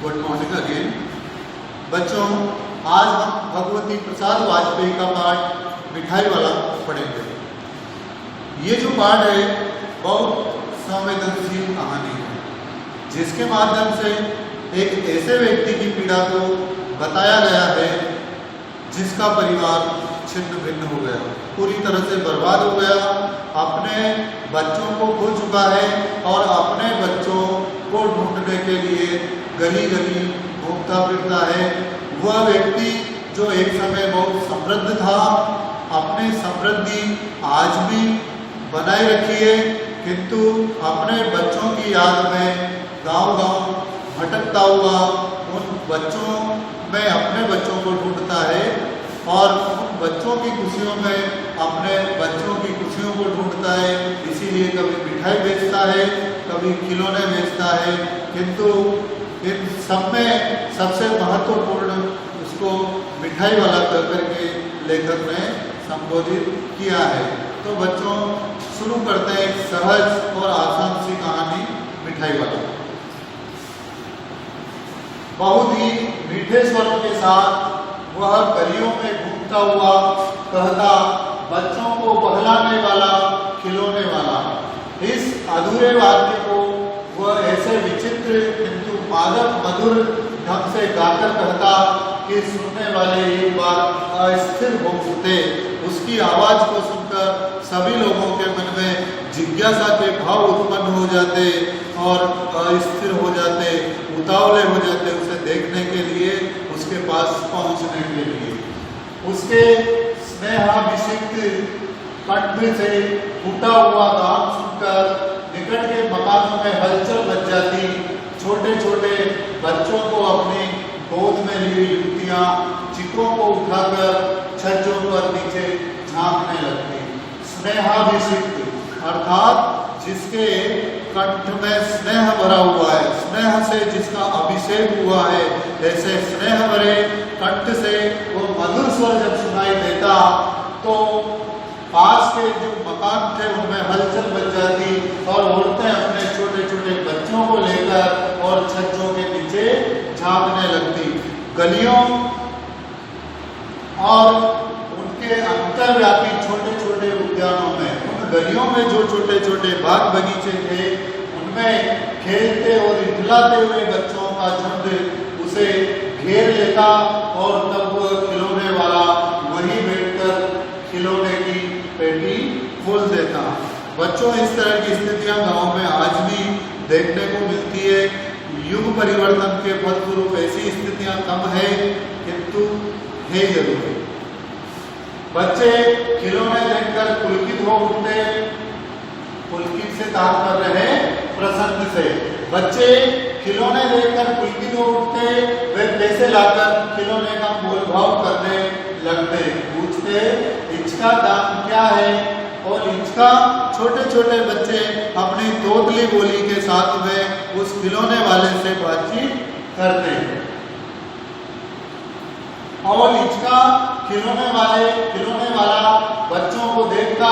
Good morning again. बच्चों, आज हम भगवती प्रसाद वाजपेयी का पाठ मिठाई वाला पढ़ेंगे। ये जो पाठ है बहुत संवेदनशील कहानी है, जिसके माध्यम से एक ऐसे व्यक्ति की पीड़ा को बताया गया है जिसका परिवार छिन्न भिन्न हो गया, पूरी तरह से बर्बाद हो गया, अपने बच्चों को खो चुका है और अपने बच्चों को ढूंढने के लिए गली गली घूमता फिरता है। वह व्यक्ति जो एक समय बहुत समृद्ध था, अपनी समृद्धि आज भी बनाए रखी है, किंतु अपने बच्चों की याद में गांव-गांव भटकता हुआ उन बच्चों में अपने बच्चों को ढूंढता है और उन बच्चों की खुशियों में अपने बच्चों की खुशियों को ढूंढता है। इसीलिए कभी मिठाई बेचता है, कभी खिलौने बेचता है, किंतु इन सब में सबसे महत्वपूर्ण उसको मिठाई वाला करके लेखक ने संबोधित किया है। तो बच्चों, शुरू करते हैं एक सहज और आसान सी कहानी मिठाई वाला। बहुत ही मीठे स्वर के साथ वह गलियों में घूमता हुआ कहता, बच्चों को बहलाने वाला, खिलौने वाला। इस अधूरे वाक्य को वह ऐसे विचित्र किंतु मादक मधुर ढंग से गाकर कहता कि सुनने वाले एक बार अस्थिर हो उठते। उसकी आवाज को सुनकर सभी लोगों के मन में जिज्ञासा के भाव उत्पन्न हो जाते और अस्थिर हो जाते, उतावले हो जाते उसे देखने के लिए, उसके पास पहुंचने के लिए। उसके स्नेहाभिषिक्त कंठ से फूटा हुआ गान सुनकर निकट के मकानों में हलचल मच जाती। छोटे छोटे बच्चों को अपनी गोद में ली युवतियां चितों को उठाकर छज्जों पर नीचे झांकने लगती। स्नेहाभिषिक्त अर्थात जिसके कंठ में स्नेह भरा हुआ है, स्नेह से जिसका अभिषेक हुआ है, ऐसे स्नेह भरे कंठ से वो मधुर स्वर जब सुनाई देता तो पास के जो मकान थे उनमें हलचल मच जाती और औरतें अपने छोटे छोटे बच्चों को लेकर और छज्जों के नीचे झांकने लगती। गलियों और उनके अंतर्व्यापी छोटे छोटे उद्यानों में, उन गलियों में जो छोटे छोटे बाग बगीचे थे, उनमें खेलते और इठलाते हुए बच्चों का झुंड उसे घेर लेता और तब वो खिलौने वाला वहीं बैठकर खिलौने की पेटी खोल देता। बच्चों, इस तरह की स्थितियां गांव में आज भी देखने को मिलती है। युग परिवर्तन के फलस्वरूप ऐसी स्थितियां कम है, किंतु है जरूर। बच्चे खिलौने देखकर पुलकित हो उठते। पुलकित से तात्पर्य है प्रसन्न से। बच्चे खिलौने देखकर पुलकित हो उठते, वे पैसे लाकर खिलौने का मोल भाव करने लगते। पूछते, इसका दाम क्या है? और इसका छोटे छोटे बच्चे अपनी तोतली बोली के साथ में उस खिलौने वाले से बातचीत करते। और इसका खिलौने वाला बच्चों को देखता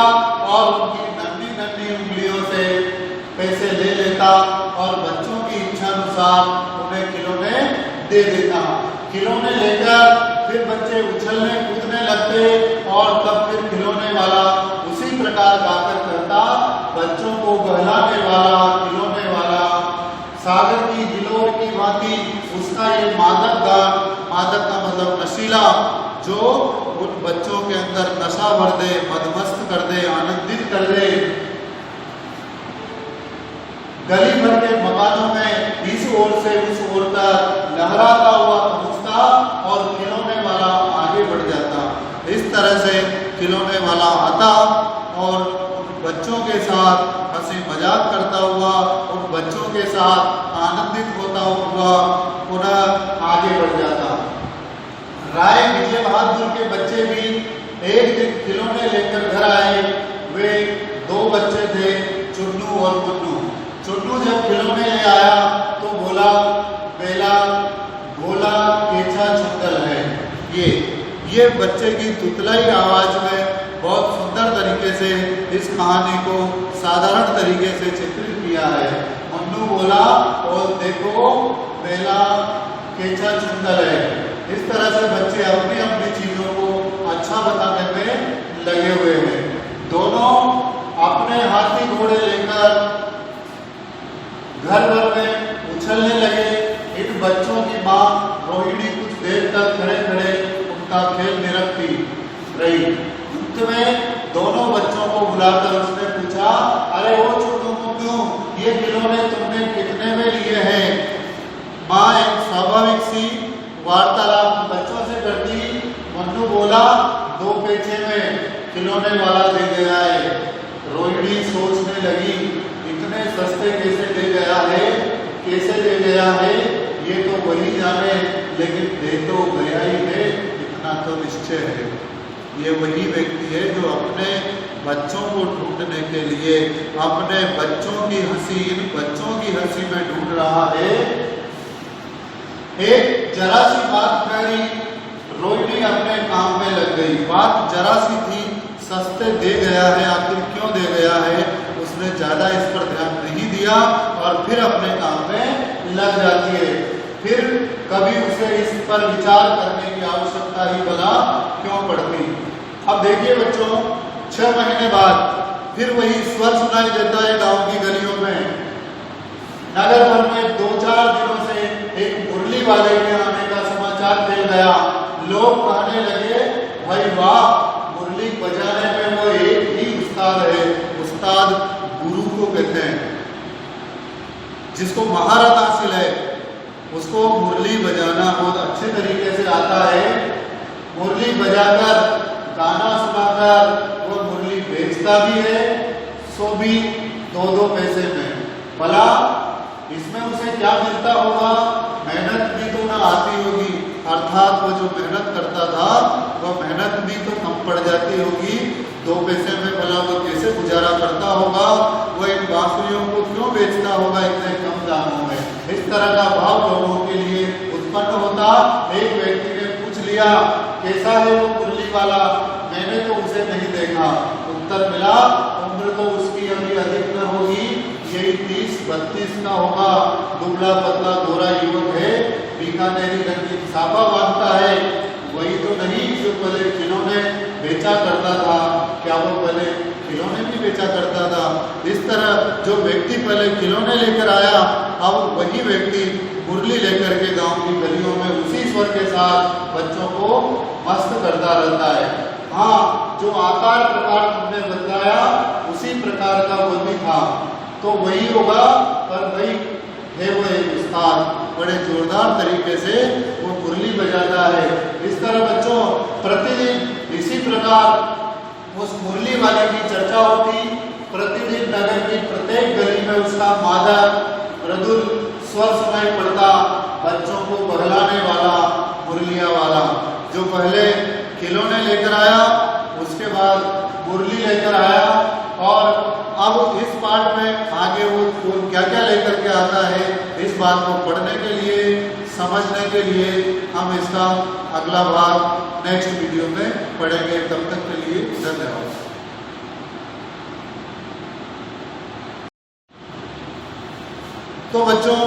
और उनकी नन्ही नन्ही उंगलियों से पैसे ले लेता और बच्चों की इच्छा अनुसार उन्हें खिलौने दे देता। खिलौने लेकर फिर बच्चे उछलने कूदने लगते और तब फिर खिलौने वाला उसी प्रकार गाकर कहता, बच्चों को बहलाने वाला, खिलौने वाला। सागर की हिलोर की भांति उसका ये मादक का मतलब नशीला, जो उन बच्चों के अंदर नशा भर दे, मदमस्त कर दे, आनंदित कर दे। गली भर के मकानों में इस ओर से उस ओर तक लहराता हुआ पहुंचता और खिलौने वाला आगे बढ़ जाता। इस तरह से खिलौने वाला आता और उन बच्चों के साथ हंसी मजाक करता हुआ, उन बच्चों के साथ आनंदित होता हुआ पुनः आगे बढ़ जाता। राय विजय बहादुर के बच्चे भी एक दिन खिलौने लेकर घर आए। वे दो बच्चे थे, चुन्नू और मुन्नू। चुन्नू जब खिलौने ले आया तो बोला, बेला भोला केछा छंगल है। ये बच्चे की तुतलाई आवाज में बहुत सुंदर तरीके से इस कहानी को साधारण तरीके से चित्रित किया है। मुन्नू मन्नू बोला और देखो मेला केचा चुंदर है। इस तरह से बच्चे अपनी अपनी चीजों को अच्छा बताने में लगे हुए हैं। दोनों अपने हाथी घोड़े लेकर घर भर में उछलने लगे। इन बच्चों की माँ रोहिणी कुछ देर तक खड़े खड़े उनका खेल निरखती रही। अंत में दोनों बच्चों को बुलाकर उसने पूछा, अरे वो छोटू मुन्नू, ये खिलौने तुमने कितने में लिए हैं? माँ एक स्वाभाविक सी वार्तालाप बच्चों से करती। मन्नू बोला, 2 पैसे में खिलौने वाला दे गया है। रोहिणी सोचने लगी, इतने सस्ते कैसे दे गया है, कैसे दे गया है, ये तो वही जाने, लेकिन दे तो गया ही है, इतना तो निश्चय है। ये वही व्यक्ति है जो अपने बच्चों को ढूंढने के लिए अपने बच्चों की हंसी, इन बच्चों की हंसी में ढूंढ रहा है। एक जरा सी बात कही, रोहिणी अपने काम में लग गई। बात जरा सी थी, सस्ते दे गया है, आखिर क्यों दे गया है, उसने ज्यादा इस पर ध्यान नहीं दिया और फिर अपने काम में लग जाती है। फिर कभी उसे इस पर विचार करने की आवश्यकता ही भला क्यों पड़ती। अब देखिए बच्चों, 6 महीने बाद फिर वही स्वर सुनाई देता है गांव की गलियों में। नगर भर में 2-4 दिनों से एक मुरली वाले के आने का समाचार फैल गया। लोग कहने लगे, भाई वाह, मुरली बजाने में वो एक ही उस्ताद है। उस्ताद गुरु को कहते हैं, जिसको महारत हासिल है, उसको मुरली बजाना बहुत अच्छे तरीके से आता है। मुरली बजाकर, गाना सुनाकर वो मुरली बेचता भी है, सो भी 2-2 पैसे में। भला इसमें उसे क्या मिलता होगा? मेहनत भी तो ना आती होगी, अर्थात वो जो मेहनत करता था वह मेहनत भी तो कम पड़ जाती होगी। 2 पैसे में भला वो कैसे गुजारा करता होगा? वो इन बांसुरियों को क्यों बेचता होगा इतने कम दामों में? इस तरह का भाव लोगों के लिए उत्पन्न होता। एक व्यक्ति ने पूछ लिया, कैसा है वो मुरली वाला? मैंने तो उसे नहीं देखा। उत्तर मिला, उम्र तो उसकी अभी अधिक न होगी, यही 30-32 का होगा, दुबला पतला गोरा युवक है, बीकानेरी रंग की साफा बांधता है। वही तो नहीं जो पहले खिलौने बेचा करता था? क्या वो पहले खिलौने भी बेचा करता था? इस तरह जो व्यक्ति पहले खिलौने लेकर आया, अब वही व्यक्ति मुरली लेकर के गांव की गलियों में उसी स्वर के साथ बच्चों को मस्त करता रहता है। हाँ, जो आकार प्रकार तुमने बताया उसी प्रकार का वो भी था, तो वही होगा, पर वही है वो एक उस्ताद, बड़े जोरदार तरीके से वो मुरली बजाता है। इस तरह बच्चों प्रतिदिन इसी प्रकार उस मुरली वाले की चर्चा होती। प्रतिदिन नगर की प्रत्येक गली में उसका मादक मृदुल स्वर सुनाई पड़ता, बच्चों को बहलाने वाला मुरलिया वाला, जो पहले खिलौने लेकर आया, उसके बाद मुरली लेकर आया, और अब इस पाठ में आगे वो क्या क्या लेकर के आता है, इस बात को पढ़ने के लिए, समझने के लिए हम इसका अगला भाग नेक्स्ट वीडियो में पढ़ेंगे। तब तक के लिए धन्यवाद। तो बच्चों,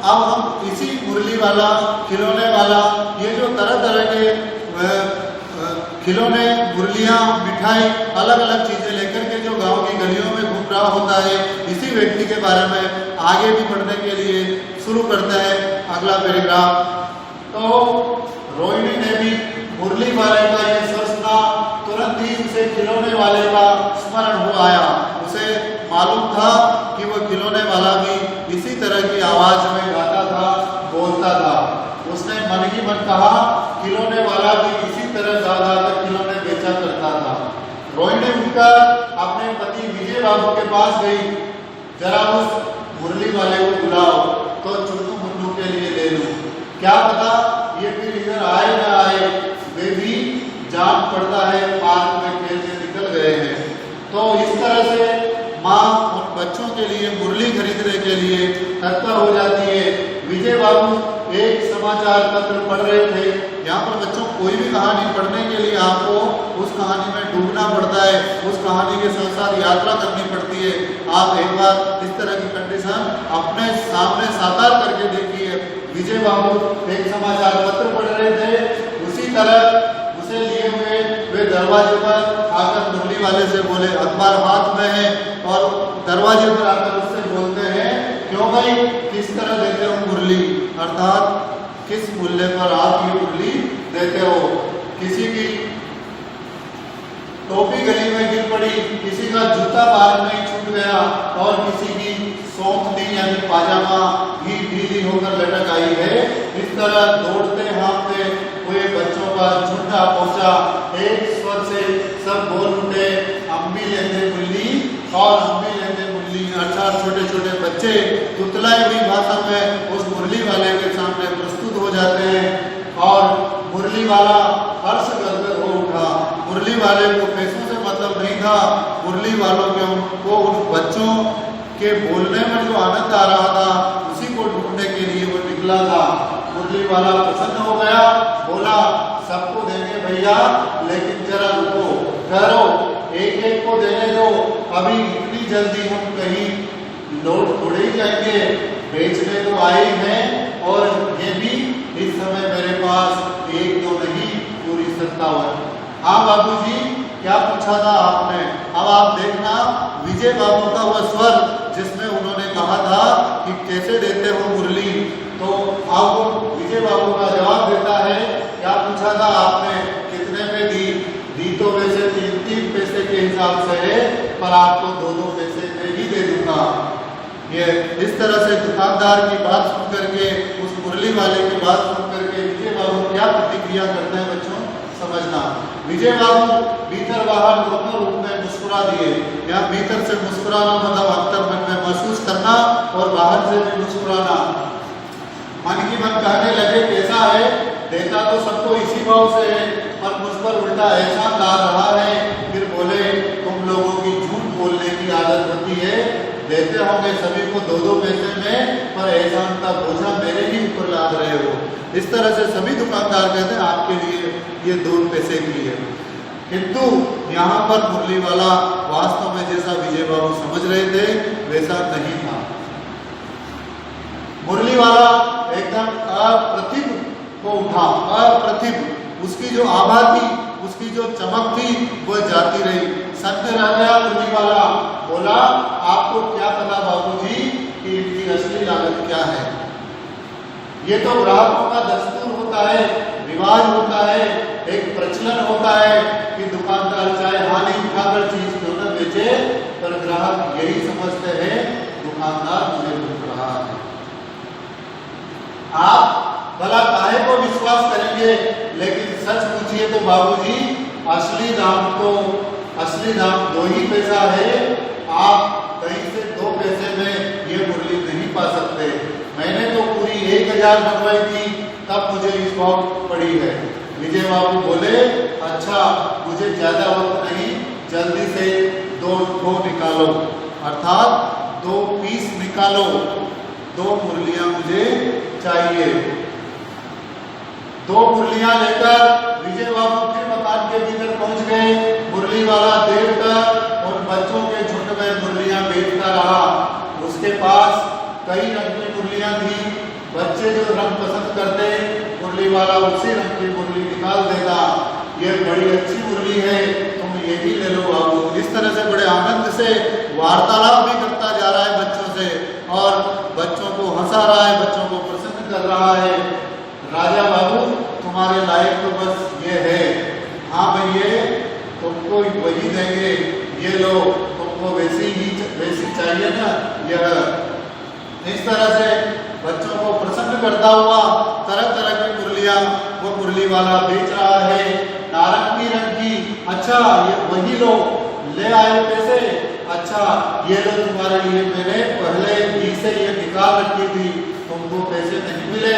अब हम इसी मुरली वाला, खिलौने वाला, ये जो तरह तरह के खिलौने, मुरलियाँ, मिठाई, अलग अलग चीजें लेकर के जो गांव की गलियों में घूम रहा होता है, इसी व्यक्ति के बारे में आगे भी पढ़ने के लिए शुरू करते हैं अगला पैराग्राफ। तो रोहिणी ने भी मुरली वाले का ये स्वर सुना, तुरंत ही उसे खिलौने वाले का स्मरण हो आया। उसे मालूम था कि वो खिलौने वाला भी इसी तरह की आवाज में गाता था, बोलता था। उसने मन ही मन कहा, खिलौने वाला भी इसी तरह गा कर खिलौने बेचा करता था। रोहिणी उठकर अपने पति विजय बाबू के पास गई, जरा उस मुरली वाले को बुलाओ तो चुट्टू मुन्नू के लिए ले लूं। क्या पता ये फिर इधर आए ना आए, वे भी जान पड़ता है पार्क में खेलने निकल गए हैं। तो इस तरह से माँ उन बच्चों के लिए मुरली खरीदने के लिए तत्पर हो जाती है। विजय बाबू एक समाचार पत्र पढ़ रहे थे। यहाँ पर बच्चों कोई भी कहानी पढ़ने के लिए आपको उस कहानी में डूबना पड़ता है, उस कहानी के साथ साथ यात्रा करनी पड़ती है। आप एक बार इस तरह की कंडीशन अपने सामने साकार करके देखिए। विजय बाबू एक समाचार पत्र पढ़ रहे थे, उसी तरह उसे लिए हुए वे दरवाजे पर आकर मुरली वाले से बोले, अखबार हाथ में है, और दरवाजे पर आकर उससे बोलते हैं, क्यों भाई किस तरह देते हो मुरली, अर्थात किस मूल्य पर आप ये मुरली देते हो। किसी की टोपी गली में गिर पड़ी, किसी का जूता बाहर में छूट गया, और किसी की सौंपनी यानी पाजामा भी ढीली होकर लटक आई है। इस तरह दौड़ते हाँफते हुए बच्चों का झुंड पहुंचा। एक स्वर से सब बोल उठे, अम्मी लेंदे मुरली, और अम्मी लेंदे मुरली, अर्थात छोटे छोटे बच्चे तुतलाई हुई भाषा में उस मुरली वाले के सामने प्रस्तुत हो जाते हैं। और मुरली वाला हर्ष गदगद हो उठा। मुरली वाले को पैसों से मतलब नहीं था, मुरली वालों को उन बच्चों के बोलने में जो आनंद आ रहा था उसी को ढूंढने के लिए वो निकला था। मुरली वाला प्रसन्न हो गया, बोला, सबको देंगे भैया, लेकिन जरा रुको, ठहरो, एक एक को देने दो, अभी इतनी जल्दी हम कहीं लौट थोड़े ही जाएंगे, बेचने तो आए हैं, और ये भी इस समय मेरे पास एक दो नहीं, पूरी 57। हाँ बाबूजी, क्या पूछा था आपने? अब आप देखना विजय बाबू का वह स्वर जिसमें उन्होंने कहा था कि कैसे देते हो मुरली, तो अब विजय बाबू का जवाब देता है, क्या पूछा था आपने, कितने पे दी? दी तो वैसे 3-3 पैसे के हिसाब से है, पर आपको 2-2 पैसे में ही दे दूंगा। ये इस तरह से दुकानदार की बात सुन करके, उस मुरली वाले की बात सुन करके विजय बाबू क्या प्रतिक्रिया करते हैं बच्चों, समझना। विजय बाबू भीतर बाहर दोनों रूप में मुस्कुरा दिए। यहाँ भीतर से मुस्कुराना मतलब अंतर मन में महसूस करना, और बाहर से भी मुस्कुराना। मन की मन कहने लगे, कैसा है, देता तो सबको इसी भाव से है, पर मुझ पर उल्टा एहसान ला रहा है। फिर बोले, तुम लोगों की झूठ बोलने की आदत होती है, देते होंगे सभी को 2-2 पैसे में, पर एहसान का बोझा मेरे ही ऊपर लाद रहे हो। इस तरह से सभी दुकानदार कहते हैं आपके लिए ये 2 पैसे की है। किंतु यहाँ पर मुरली वाला वास्तव में जैसा विजय बाबू समझ रहे थे वैसा नहीं था। मुरली वाला एकदम अप्रतिभ को उठा, अप्रतिभ, उसकी जो आभा थी, उसकी जो चमक थी वह जाती रही। सत्य रह गया मुरली वाला, बोला, आपको क्या पता बाबूजी कि इनकी असली लागत क्या है? ये तो ग्राहकों का दस्तूर होता है, रिवाज होता है, एक प्रचलन होता है कि दुकानदार चाहे हानि उठाकर चीज क्यों न बेचे, पर ग्राहक यही समझते हैं दुकानदार मुझे लूट रहा है। आप भला काहे को विश्वास करेंगे, लेकिन सच पूछिए तो बाबूजी असली दाम 2 ही पैसा है। आप कहीं से 2 पैसे में ये मुरली नहीं पा सकते। मैंने तो पूरी 1000 बनवाई थी, तब मुझे इस भाव पड़ी है। विजय बाबू बोले, अच्छा, मुझे ज्यादा वक्त नहीं, जल्दी से 2 निकालो, अर्थात 2 पीस निकालो, 2 मुरलियां मुझे चाहिए। 2 मुरलियां लेकर विजय बाबू फिर मकान के भीतर पहुंच गए। मुरली वाला देर तक उन बच्चों के झुंड में मुरलियां बेचता रहा। उसके पास कई रंग की मुरलियां थी। बच्चे जो रंग पसंद करते, मुरली वाला उसी रंग की मुरली निकाल देगा। ये बड़ी अच्छी मुरली है, तुम ये भी ले लो बाबू। इस तरह से बड़े आनंद से वार्तालाप भी करता जा रहा है बच्चों से, और बच्चों को हंसा रहा है, बच्चों को प्रसन्न कर रहा है। राजा बाबू, तुम्हारे लायक तो बस ये है, हाँ भैया तुमको वही देंगे, ये लो, तुमको वैसी चाहिए ना यह। इस तरह से बच्चों को प्रसन्न करता हुआ तरह तरह की मुरलियां वो मुरली वाला बेच रहा है। नारंगी रंग की, अच्छा ये वही लो, ले आए पैसे, अच्छा ये लो, तुम्हारे लिए मैंने पहले ही से ये निकाल रखी थी, तुमको पैसे नहीं मिले,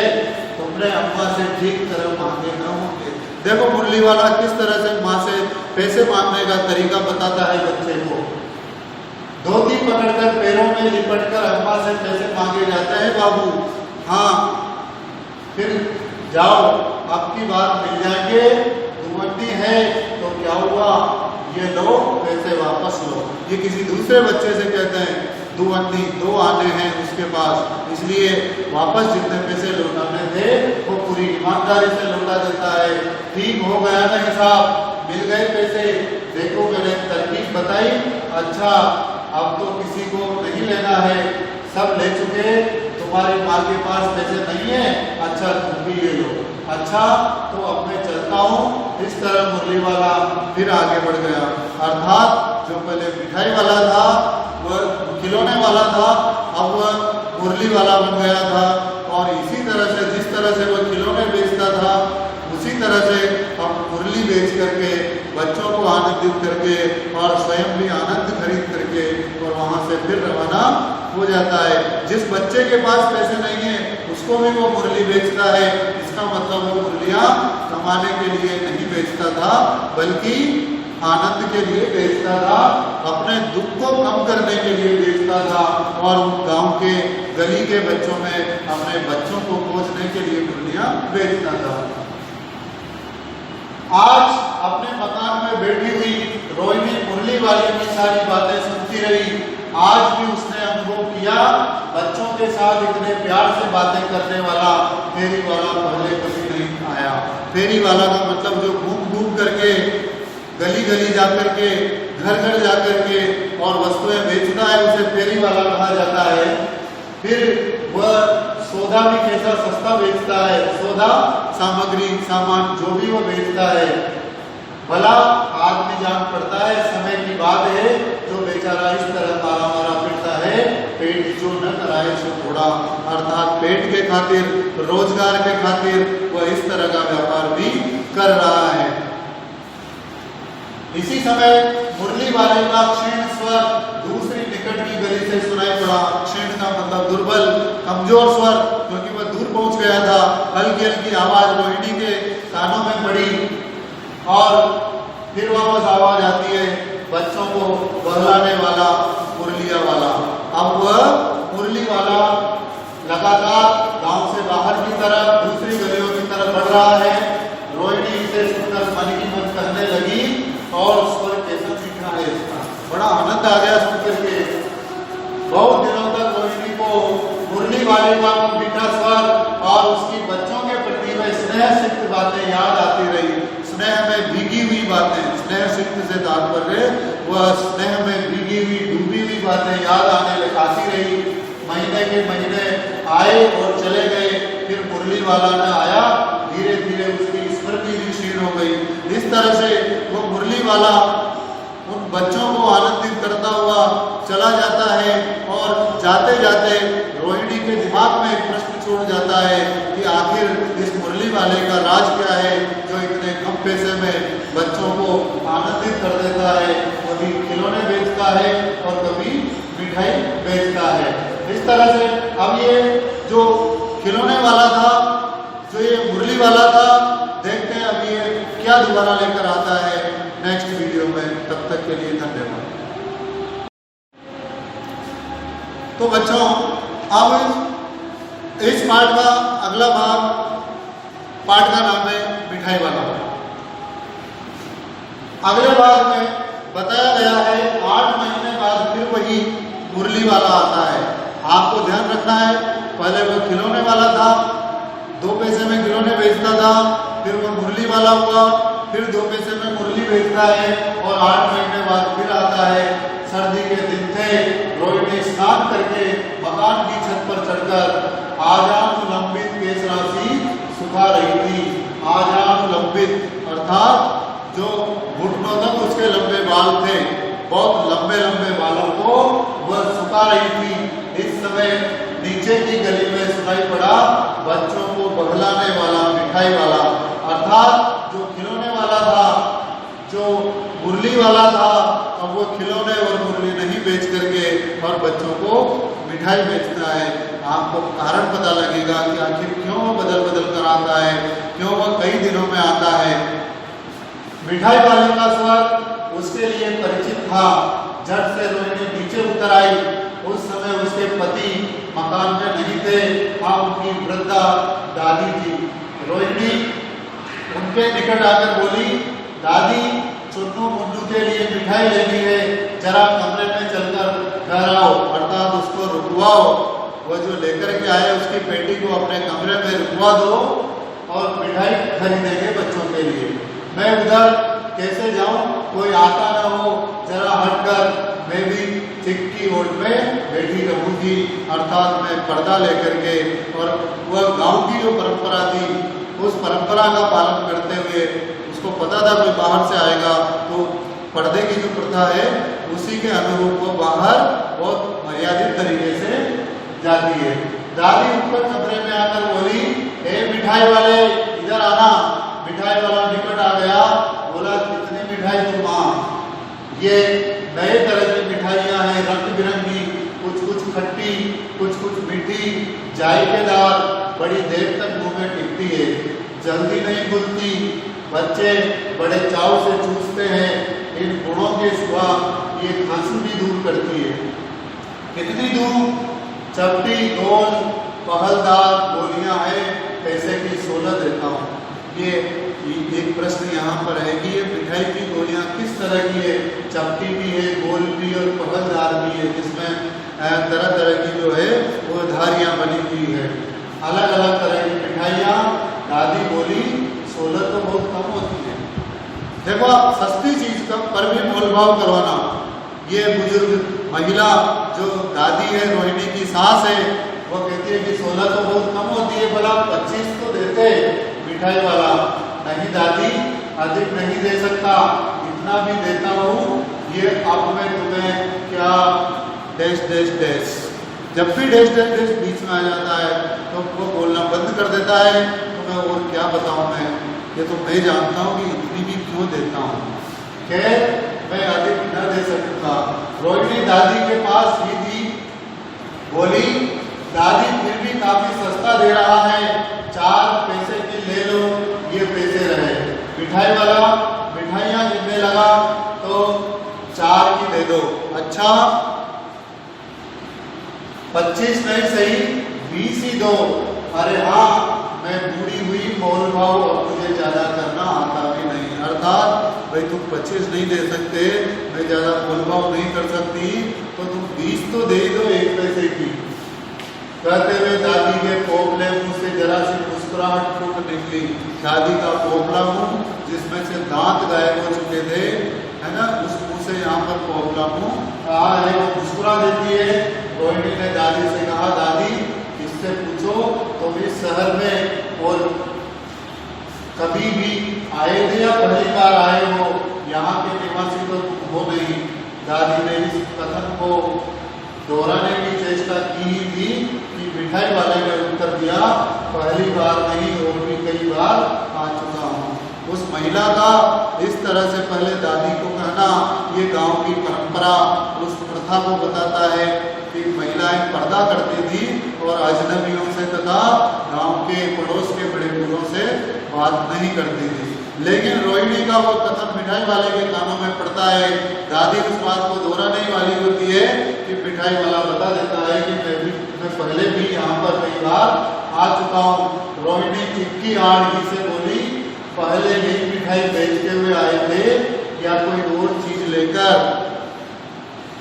तुमने अम्मा से ठीक तरह मांगे न होंगे। देखो मुरली वाला किस तरह से माँ से पैसे मांगने का तरीका बताता है बच्चे को। धोती पकड़कर पैरों में लिपटकर अम्मा से पैसे मांगे जाते हैं बाबू। हाँ, फिर जाओ आपकी बात मिल जाएंगे, दुवन्नी है तो क्या हुआ, ये लो पैसे वापस लो। ये किसी दूसरे बच्चे से कहते हैं दुवन्नी, दो आने हैं उसके पास, इसलिए वापस जितने पैसे लौटाने थे वो पूरी ईमानदारी से लौटा देता है। ठीक हो गया ना हिसाब, मिल गए पैसे, देखो मैंने तरकीब बताई, अच्छा अब तो किसी को नहीं लेना है, सब ले चुके, तुम्हारी माँ के पास पैसे नहीं है, अच्छा तुम भी ले लो, अच्छा तो अब मैं चलता हूँ। इस तरह मुरली वाला फिर आगे बढ़ गया, अर्थात जो पहले मिठाई वाला था वह खिलौने वाला था, अब वह मुरली वाला बन गया था। और इसी तरह से जिस तरह से वह खिलौने बेचता था उसी तरह से हम मुरली बेच करके बच्चों को आनंदित करके और स्वयं भी आनंद खरीद करके और वहाँ से फिर रवाना हो जाता है। जिस बच्चे के पास पैसे नहीं है उसको भी वो मुरली बेचता है, इसका मतलब वो मुरलियाँ कमाने के लिए नहीं बेचता था बल्कि आनंद के लिए बेचता था, अपने दुख को कम करने के लिए बेचता था और उन गांव के गली के बच्चों में अपने बच्चों को खोजने के लिए मुरलियाँ बेचता था। आज अपने मकान में बैठी हुई रोहिणी मुरली वाले की सारी बातें सुनती रही। आज भी उसने अनुभव किया बच्चों के साथ इतने प्यार से बातें करने वाला फेरी वाला पहले कभी नहीं आया। फेरी वाला का मतलब जो घूम घूम करके गली गली जाकर के घर घर जाकर के और वस्तुएं बेचता है उसे फेरी वाला कहा जाता है। फिर वह सौदा भी कैसा सस्ता बेचता है, सौदा सामग्री सामान जो भी वो बेचता है, भला आदमी जान पड़ता है समय की बात है जो बेचारा इस तरह मारा मारा फिरता है, पेट जो न कराए सो थोड़ा, अर्थात पेट के खातिर रोजगार के खातिर वह इस तरह का व्यापार भी कर रहा है। इसी समय मुरली वाले का क्षीण स्वर दूसरी निकट की गली से सुनाई पड़ा। क्षीण का मतलब दुर्बल कमजोर स्वर, क्योंकि वह दूर पहुंच गया था। हल्की हल्की आवाज रोहिणी के कानों में पड़ी और फिर वापस आवाज आती है बच्चों को बहलाने वाला मुरलिया वाला। अब वह मुरली वाला लगातार गांव से बाहर की तरफ दूसरी गलियों की तरफ बढ़ रहा है। रोहिणी इसे सुनकर मन की मन कहने लगी और स्वर कैसा सीखा है इसका, बड़ा आनंद आ गया सुनकर के। बहुत दिनों तक रोहिणी को मुरली वाले का मीठा स्वर और उसकी बच्चों के प्रति में स्नेह सिक्त बातें याद आती रही। स्नेह में भीगी हुई बातें, स्नेह सिक्त से तात्पर्य वह स्नेह में भीगी हुई डूबी हुई बातें याद आती रही। महीने के महीने आए और चले गए, फिर मुरली वाला न आया, धीरे धीरे उसकी स्मृति भी क्षीण हो गई। इस तरह से वो मुरली वाला उन बच्चों को आनंदित करता हुआ चला जाता है और जाते जाते रोहिणी के दिमाग में एक प्रश्न छोड़ जाता है कि आखिर इस मुरली वाले का राज क्या है जो इतने कम पैसे में बच्चों को आनंदित कर देता है। कभी खिलौने बेचता है और कभी मिठाई बेचता है। इस तरह से अब ये जो खिलौने वाला था, जो ये मुरली वाला था, देखते हैं अब ये क्या दोबारा लेकर आता है नेक्स्ट वीडियो में। तब तक के लिए धन्यवाद। तो बच्चों अब इस पाठ का अगला भाग, पाठ का नाम है मिठाई वाला। अगले भाग में बताया गया है 8 महीने बाद फिर वही मुरली वाला आता है। आपको ध्यान रखना है, पहले वो खिलौने वाला था, 2 पैसे में खिलौने बेचता था, फिर वो मुरली वाला हुआ, फिर 2 पैसे में मुरली बेचता है और 8 महीने बाद फिर आता है। सर्दी के दिन थे, रोहिणी स्नान करके मकान की छत पर चढ़कर आजानुलंबित केश राशि सुखा रही थी। आजानुलंबित अर्थात जो घुटनों तक उसके लंबे बाल थे, बहुत लंबे लंबे बालों को वह सुखा रही थी। इस समय नीचे की गली में सुनाई पड़ा बच्चों को बहलाने वाला मिठाई वाला, अर्थात जो खिलौने वाला था, जो मुरली वाला था, अब वो खिलौने और मुरली नहीं बेच करके और बच्चों को मिठाई बेचता है। आपको कारण पता लगेगा कि आखिर क्यों वो बदल बदल कर आता है, क्यों वह कई दिनों में आता है। मिठाई वाले का स्वर उसके लिए परिचित था। झट से रोहिणी नीचे उतर आई। उस समय उसके पति मकान में नहीं थे। हाँ, उनकी वृद्धा दादी थी। रोहिणी उनके निकट आकर बोली, दादी चुन्नू मुन्नू के लिए मिठाई लेनी है, जरा कमरे में चलकर ठहराओ, अर्थात उसको रुकवाओ। वो जो लेकर के आए उसकी बेटी को अपने कमरे में रुकवा दो और मिठाई खरीदेंगे बच्चों के लिए। मैं उधर कैसे जाऊं, कोई आता ना हो, जरा हटकर मैं भी चिक्की ओट में बैठी रहूंगी, अर्थात मैं पर्दा लेकर के। और वह गांव की जो परंपरा थी उस परंपरा का पालन करते हुए, उसको पता था कोई बाहर से आएगा तो पर्दे की जो प्रथा है उसी के अनुरूप वो बाहर बहुत मर्यादित तरीके से जाती है। दादी ऊपर कमरे में आकर बोली, ए मिठाई वाले इधर आना। मिठाई वाला निकट आ गया, बोला, कितनी मिठाई तुम मां? ये नए तरह की मिठाइयां हैं, रंग बिरंगी, कुछ खट्टी, कुछ मीठी, जायकेदार, बड़ी देर तक मुंह में टिकती है, जल्दी नहीं घुलती, बच्चे बड़े चाव से चूसते हैं। इन गुणों के सिवा ये खांसी भी दूर करती है। कितनी दूर? चपटी, गोल, पहलदार गोलियां हैं, पैसे की 16 देता हूँ। ये एक प्रश्न यहाँ पर है कि ये मिठाई की गोलियां किस तरह की है? चपटी भी है, गोल भी और पहलदार भी है, जिसमें तरह तरह की जो है वो धारियां बनी हुई है, अलग अलग तरह की मिठाइयाँ। दादी बोली, 16 तो बहुत कम होती है। देखो, सस्ती चीज का पर भी मोलभाव करवाना। ये बुजुर्ग महिला जो दादी है, रोहिणी की सास है, वो कहती है कि 16 तो बहुत कम होती है, भला 25 तो देते मिठाई वाला। नहीं दादी, अधिक नहीं दे सकता, इतना भी देता हूँ। ये अब मैं तुम्हें क्या डैश डैश डैश, जब भी डैश डैश डैश बीच में आ जाता है तो वो बोलना बंद कर देता है। तो मैं और क्या बताऊँ, मैं ये तो मैं जानता हूँ कि इतनी भी क्यों देता हूँ। खैर, मैं अधिक न दे सकूंगा। रोहिणी दादी के पास ही थी, बोली, दादी फिर भी काफी सस्ता दे रहा है, 4 पैसे की ले लो, ये पैसे रहे। मिठाई वाला मिठाइयाँ गिनने लगा तो 4 की दे दो। अच्छा, 25 नहीं सही, 20 ही दो। अरे हाँ, मैं बूढ़ी हुई, मोल भाव और मुझे ज्यादा करना आता भी नहीं। अर्थात भाई तुम 25 नहीं दे सकते, मैं ज्यादा मोल भाव नहीं कर सकती, तो तुम 20 तो दे दो 1 पैसे की। कहते हुए दादी के पोपले मुंह से जरा सी मुस्कुराहट फूट निकली। दादी का पोपला मुंह, जिसमें से दांत गायब हो चुके थे, है ना, उस मुंह से यहाँ पर पोपला मुंह है, वो मुस्कुरा देती है। रोहिणी ने दादी से कहा, दादी इससे पूछो तुम इस शहर में और कभी भी आए थे या पहली बार आए हो? यहाँ के निवासी तो तुम हो नहीं। दादी ने इस कथन को दोहराने की चेष्टा की ही थी कि मिठाई वाले ने उत्तर दिया, पहली बार नहीं और भी कई बार आ चुका हूँ। उस महिला का इस तरह से पहले दादी को कहना, ये गांव की परंपरा उस प्रथा को बताता है कि महिलाएं पर्दा करती थी और अजनबियों से तथा गांव के पड़ोस के बड़े बूढ़ों से बात नहीं करती थी। लेकिन रोहिणी का वो कथन मिठाई वाले के कानों में पड़ता है। दादी उस बात को दोहराने वाली होती है कि मिठाई वाला बता देता है कि मैं पहले भी यहाँ पर कई बार आ चुका हूँ। रोहिणी चिक्की आड़ से बोली, पहले ही मिठाई बेचते हुए आए थे या कोई और चीज लेकर?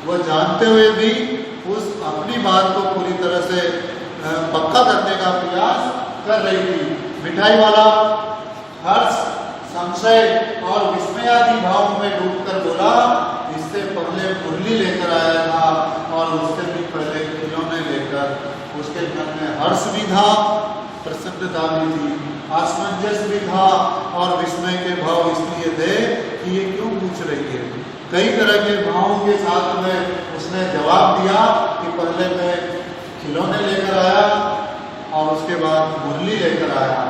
वो जानते हुए भी उस अपनी बात को पूरी तरह से पक्का करने का प्रयास कर रही थी। मिठाई वाला हर्ष, संशय और विस्मयादि भाव में डूबकर बोला, इससे पहले मुरली लेकर आया था और उससे भी पहले खिलौने लेकर। उसके मन में हर्ष भी था, प्रसन्नता भी थी, असमंजस भी था और विस्मय के भाव इसलिए थे कि ये क्यों पूछ रही है। कई तरह के भावों के साथ में उसने जवाब दिया कि पहले मैं खिलौने लेकर आया और उसके बाद मुरली लेकर आया।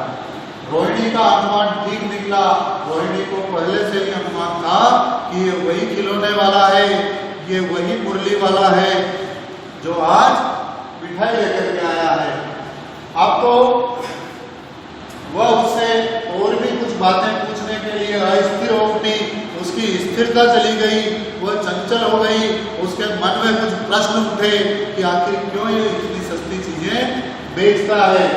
रोहिणी का अनुमान ठीक निकला। रोहिणी को पहले से ही अनुमान था कि ये वही खिलौने वाला है, ये वही मुरली वाला है जो आज मिठाई लेकर के आया है। अब तो वह उससे और भी कुछ बातें पूछने के लिए अस्थिर हो उठी। उसकी स्थिरता चली गई, वह चंचल हो गई। उसके मन में कुछ प्रश्न उठे कि आखिर क्यों ये इतनी सस्ती चीजें बेचता है।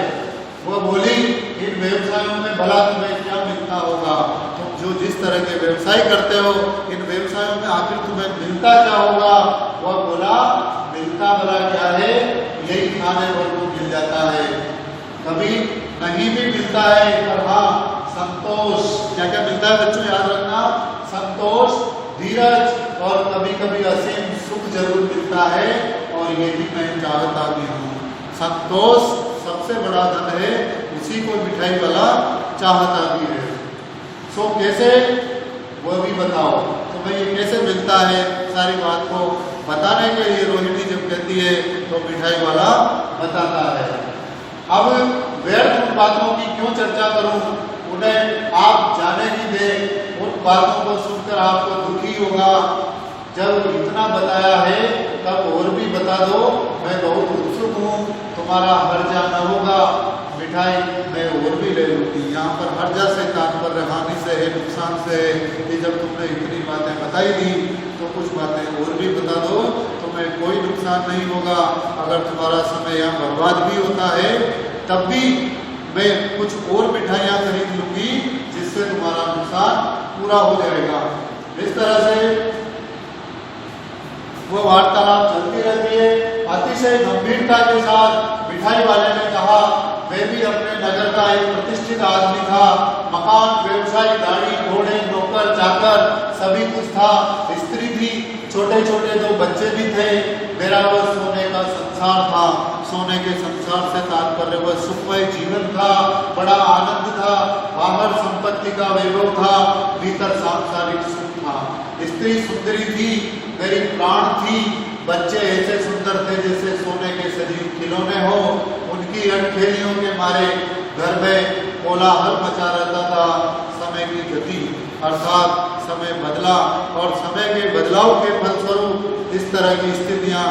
वह बोली, इन व्यवसायों में भला तुम्हें क्या मिलता होगा? तुम जो जिस तरह के व्यवसाय करते हो, इन व्यवसायों में आखिर तुम्हें मिलता क्या होगा? वह बोला, मिलता भला क्या है, यही खाने भर को मिल जाता है। कभी नहीं भी मिलता है, पर हाँ संतोष। क्या क्या मिलता है बच्चों, याद रखना, संतोष, धीरज और कभी कभी असीम सुख जरूर मिलता है, और ये भी मैं चाहता भी हूँ। संतोष सबसे बड़ा धन है, उसी को मिठाई वाला चाहता भी है। सो कैसे, वह भी बताओ तुम्हें ये कैसे मिलता है? सारी बात को बताने के लिए रोहिणी जब कहती है तो मिठाई वाला बताता है। अब व्यर्थ उन बातों की क्यों चर्चा करूं, उन्हें आप जाने ही दे। उन बातों को सुनकर आपको दुखी होगा। जब इतना बताया है तब और भी बता दो, मैं बहुत उत्सुक हूँ, तुम्हारा हर्जा न होगा, मिठाई मैं और भी ले लूँगी। यहाँ पर हर्जा से तात्पर्य हानि से है, नुकसान से है कि जब तुमने इतनी बातें बताई दी तो कुछ बातें और भी बता दो, तुम्हें कोई नुकसान नहीं होगा। अगर तुम्हारा समय यहाँ बर्बाद भी होता है तब भी मैं कुछ और मिठाइयाँ खरीद लूँगी, जिससे तुम्हारा नुकसान पूरा हो जाएगा। इस तरह से वो वार्तालाप चलती रहती है। अतिशय गंभीरता के साथ मिठाई वाले ने कहा, मैं भी अपने नगर का एक प्रतिष्ठित आदमी था। मकान, व्यवसाय, गाड़ी, घोड़े, नौकर, चाकर सभी कुछ था। स्त्री थी, छोटे छोटे 2 बच्चे भी थे। मेरा वह सोने का संसार था। सोने के संसार से तात्पर्य वह सुखमय जीवन था, बड़ा आनंद था। बाहर संपत्ति का वैभव था, भीतर सांसारिक सुख था। स्त्री सुंदरी थी, मेरी प्राण थी। बच्चे ऐसे सुंदर थे जैसे सोने के सजीव खिलौने हो। उनकी अनखेलियों के मारे घर में कोलाहल मचा रहता था। समय की गति अर्थात समय बदला, और समय के बदलाव के फलस्वरूप इस तरह की स्थितियां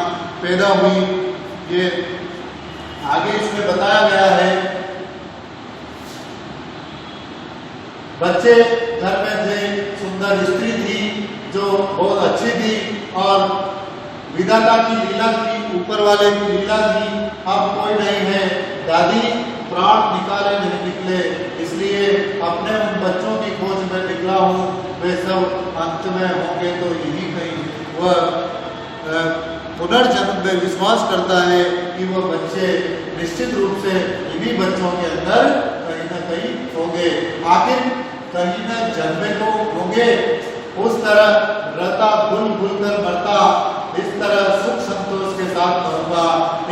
पैदा हुई। ये आगे इसमें बताया गया है। बच्चे घर में थे, सुंदर स्त्री थी जो बहुत अच्छी थी, और विधाता की लीला थी, ऊपर वाले की लीला थी। अब कोई नहीं है। दादी प्राण निकाले नहीं निकले, इसलिए अपने उन बच्चों की खोज में निकला हूँ। वे सब अंत में होंगे तो यही कहीं। वह पुनर्जन्म में विश्वास करता है कि वह बच्चे निश्चित रूप से इन्हीं बच्चों के अंदर कहीं न कहीं होंगे। आखिर कहीं न जन्मे तो होंगे। उस तरह रहता, भूल भूल कर मरता, इस तरह सुख संतोष के साथ मरूंगा।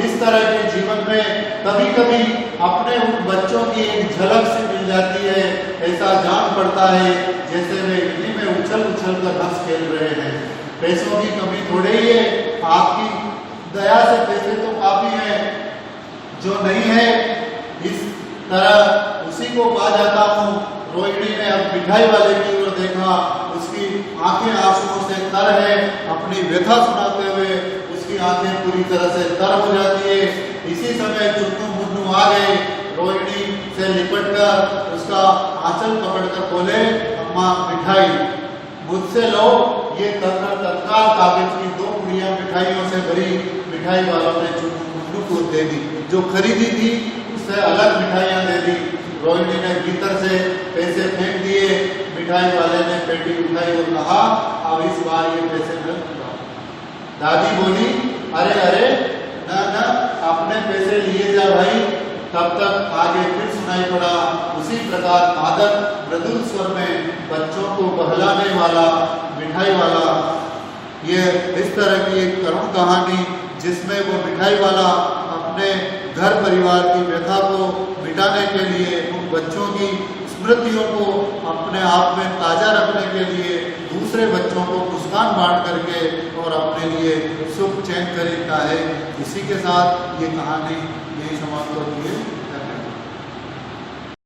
इस तरह के जीवन में कभी कभी अपने उन बच्चों की एक झलक से मिल जाती है। ऐसा जान पड़ता है जैसे वे इन्हीं में उछल उछल कर हंस खेल रहे हैं। पैसों की कमी थोड़ी ही है, आपकी दया से पैसे तो काफी हैं। जो नहीं है इस तरह उसी को पा जाता हूँ। रोहिणी ने अब मिठाई वाले की ओर देखा। उसकी आंखें आंसुओं से तर है। अपनी व्यथा सुनाते हुए उसकी आंखें पूरी तरह से तर हो जाती है। इसी समय चुन्नू मुन्नू आ गए। रोहिणी से लिपटकर उसका आंचल पकड़कर बोले, अम्मा मिठाई मुझसे लो। ये कहकर तत्काल कागज की 2 पुड़ियां मिठाइयों से भरी मिठाई वालों ने चुन्नू मुन्नू को दे दी। जो खरीदी थी उससे अलग मिठाइयां दे दी। रोहिणी ने भीतर से पैसे फेंक दिए। मिठाई वाले ने पेटी उठाई और कहा, अब इस बार ये पैसे मैं दूंगा। दादी बोली, अरे अरे न न, अपने पैसे लिए जा भाई। तब तक आगे फिर सुनाई पड़ा उसी प्रकार आदर मृदुल स्वर में बच्चों को बहलाने वाला मिठाई वाला। ये इस तरह की एक करुण कहानी जिसमें वो मिठाई वाला अपने घर परिवार की व्यथा को मिटाने के लिए, उन बच्चों की स्मृतियों को अपने आप में ताज़ा रखने के लिए दूसरे बच्चों को मुस्कान बांट करके और अपने लिए सुख चैन खरीदता है। इसी के साथ ये कहानी यही समाप्त होती है।